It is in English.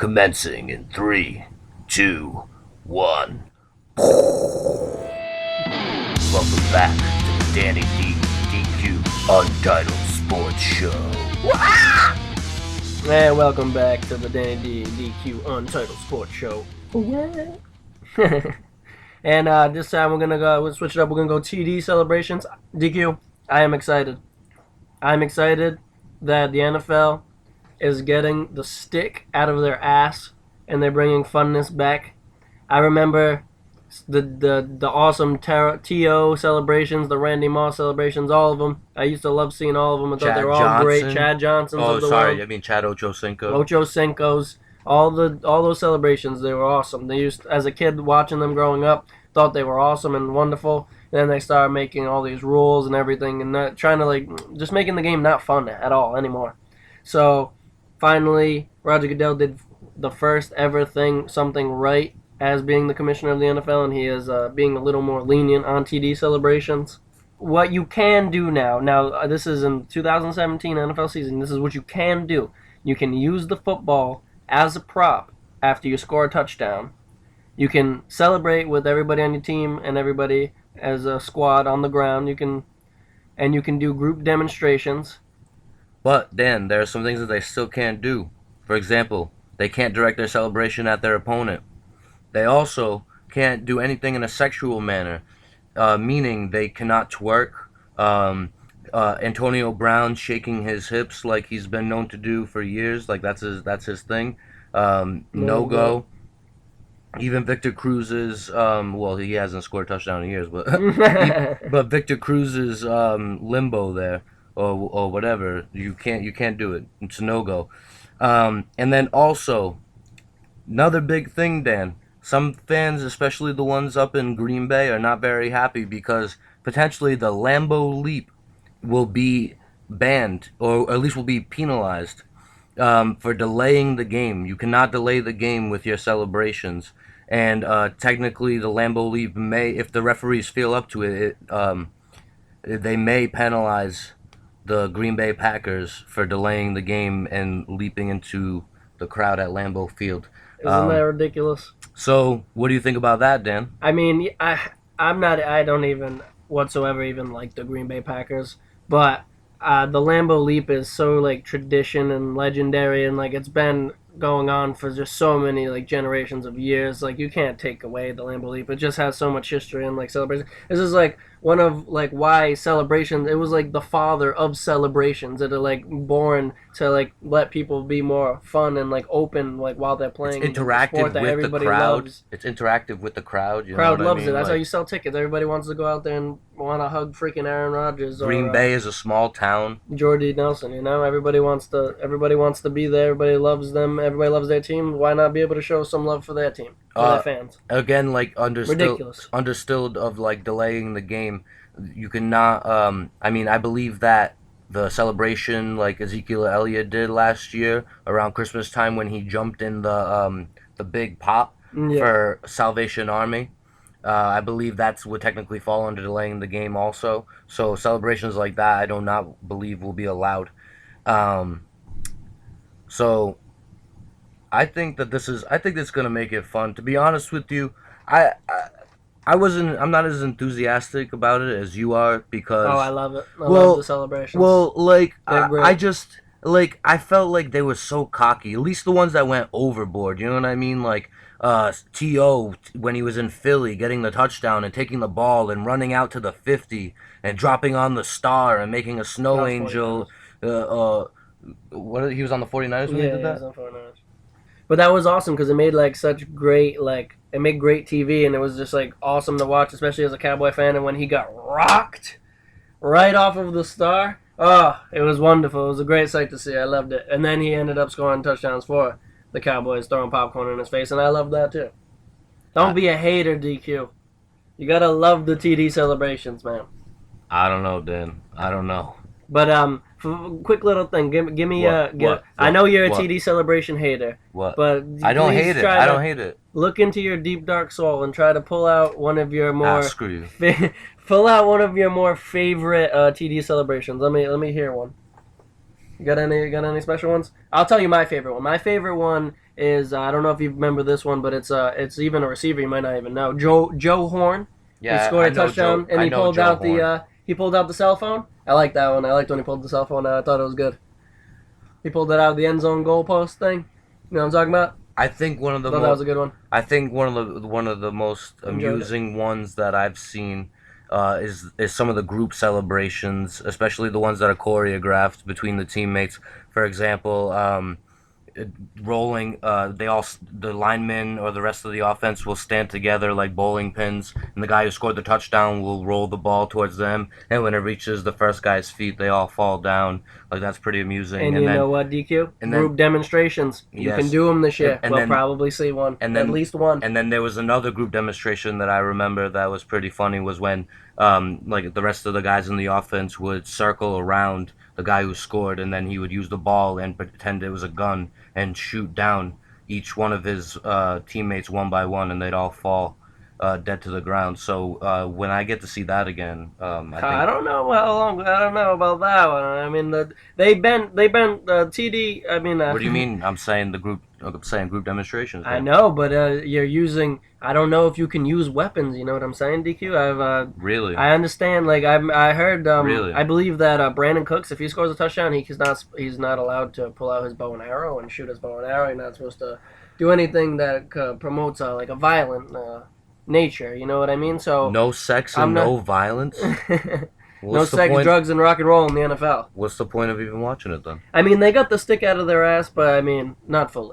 Commencing in 3, 2, 1. Welcome back to the Danny D DQ Untitled Sports Show. And welcome back to the Danny D DQ Untitled Sports Show. Yeah. And this time we'll switch it up. We're gonna go TD celebrations. DQ, I am excited. I'm excited that the NFL is getting the stick out of their ass and they're bringing funness back. I remember the awesome T.O. celebrations, the Randy Moss celebrations, all of them. I used to love seeing all of them. I thought they were all great. Chad Johnsons of the world. I mean Chad Ochocinco. Ochocinco's. All those celebrations, they were awesome. They used, as a kid watching them growing up, thought they were awesome and wonderful. And then they started making all these rules and everything, and not trying to just making the game not fun at all anymore. So finally, Roger Goodell did the first ever something right as being the commissioner of the NFL, and he is being a little more lenient on TD celebrations. What you can do now this is in 2017 NFL season, this is what you can do. You can use the football as a prop after you score a touchdown. You can celebrate with everybody on your team and everybody as a squad on the ground. You can do group demonstrations. But Dan, there are some things that they still can't do. For example, they can't direct their celebration at their opponent. They also can't do anything in a sexual manner, meaning they cannot twerk. Antonio Brown shaking his hips like he's been known to do for years, like that's his thing. No go. Even Victor Cruz's, well, he hasn't scored a touchdown in years, but but Victor Cruz's limbo there or whatever, you can't do it. It's a no go. And then also another big thing, Dan. Some fans, especially the ones up in Green Bay, are not very happy because potentially the Lambeau Leap will be banned, or at least will be penalized for delaying the game. You cannot delay the game with your celebrations. And technically the Lambeau Leap may, if the referees feel up to it, they may penalize the Green Bay Packers for delaying the game and leaping into the crowd at Lambeau Field. Isn't that ridiculous? So, what do you think about that, Dan? I mean, I don't even whatsoever even like the Green Bay Packers, but the Lambeau Leap is so like tradition and legendary, and like it's been going on for just so many like generations of years. Like you can't take away the Lambeau Leap. It just has so much history and like celebration. This is like one of like why celebrations. It was like the father of celebrations that are like born to like let people be more fun and like open like while they're playing. It's interactive with the crowd. Loves. It's interactive with the crowd. You crowd know what loves I mean? it. That's how you sell tickets. Everybody wants to go out there and want to hug freaking Aaron Rodgers. Green Bay is a small town. Jordy Nelson, you know, everybody wants to be there. Everybody loves them. Everybody loves their team. Why not be able to show some love for their team, for their fans? Again, like Ridiculous. understood of like delaying the game. You cannot. I mean, I believe that the celebration like Ezekiel Elliott did last year around Christmas time when he jumped in the big pop for Salvation Army. I believe that's would technically fall under delaying the game also. So celebrations like that, I do not believe will be allowed. So I think that this is going to make it fun. To be honest with you, I'm not as enthusiastic about it as you are because I love it. I love the celebrations. Well, like I just like I felt like they were so cocky. At least the ones that went overboard. You know what I mean? Like T.O. when he was in Philly getting the touchdown and taking the ball and running out to the 50 and dropping on the star and making a snow angel. What he was on the 49ers when he did that? He was on 49ers. But that was awesome because it made like such great it made great TV, and it was just like awesome to watch, especially as a Cowboy fan. And when he got rocked right off of the star, it was wonderful. It was a great sight to see. I loved it. And then he ended up scoring touchdowns for the Cowboys, throwing popcorn in his face, and I loved that too. Don't be a hater, DQ. You gotta love the TD celebrations, man. I don't know, Dan. I don't know. But quick little thing. Give me what? I know you're a TD celebration hater. What? But I don't hate it. I don't hate it. Look into your deep dark soul and try to pull out one of your more screw you. pull out one of your more favorite TD celebrations. Let me hear one. You got any special ones? I'll tell you my favorite one. My favorite one is I don't know if you remember this one, but it's even a receiver you might not even know. Joe Horn. Yeah, He scored I a know touchdown, Joe, and I he know pulled Joe out Horn. the cell phone. I like that one. I liked when he pulled the cell phone out. I thought it was good. He pulled it out of the end zone goalpost thing. You know what I'm talking about? I think one of I the thought that was a good one. I think one of the most Enjoyed it. amusing ones that I've seen is some of the group celebrations, especially the ones that are choreographed between the teammates. For example, rolling, the linemen or the rest of the offense will stand together like bowling pins, and the guy who scored the touchdown will roll the ball towards them, and when it reaches the first guy's feet, they all fall down. Like that's pretty amusing. And And you then know what, DQ? and Group then demonstrations. You can yes, do them this year. and We'll then probably see one. and At then least one. and then there was another group demonstration that I remember that was pretty funny was when like the rest of the guys in the offense would circle around the guy who scored, and then he would use the ball and pretend it was a gun and shoot down each one of his teammates one by one, and they'd all fall dead to the ground. So when I get to see that again, I I think. don't know how long. I don't know about that one. I mean, they bent TD. I mean, What do you mean? I'm saying group demonstrations. I Man. know, but you're using. I don't know if you can use weapons. You know what I'm saying, DQ? Really, I understand. Like I heard. really. I believe that Brandon Cooks, if he scores a touchdown, he's not allowed to pull out his bow and arrow and shoot his bow and arrow. He's not supposed to do anything that promotes like a violent nature. You know what I mean? So No sex I'm and not- no violence. no What's the sex, point? drugs, and rock and roll in the NFL. What's the point of even watching it then? I mean, they got the stick out of their ass, but I mean, not fully.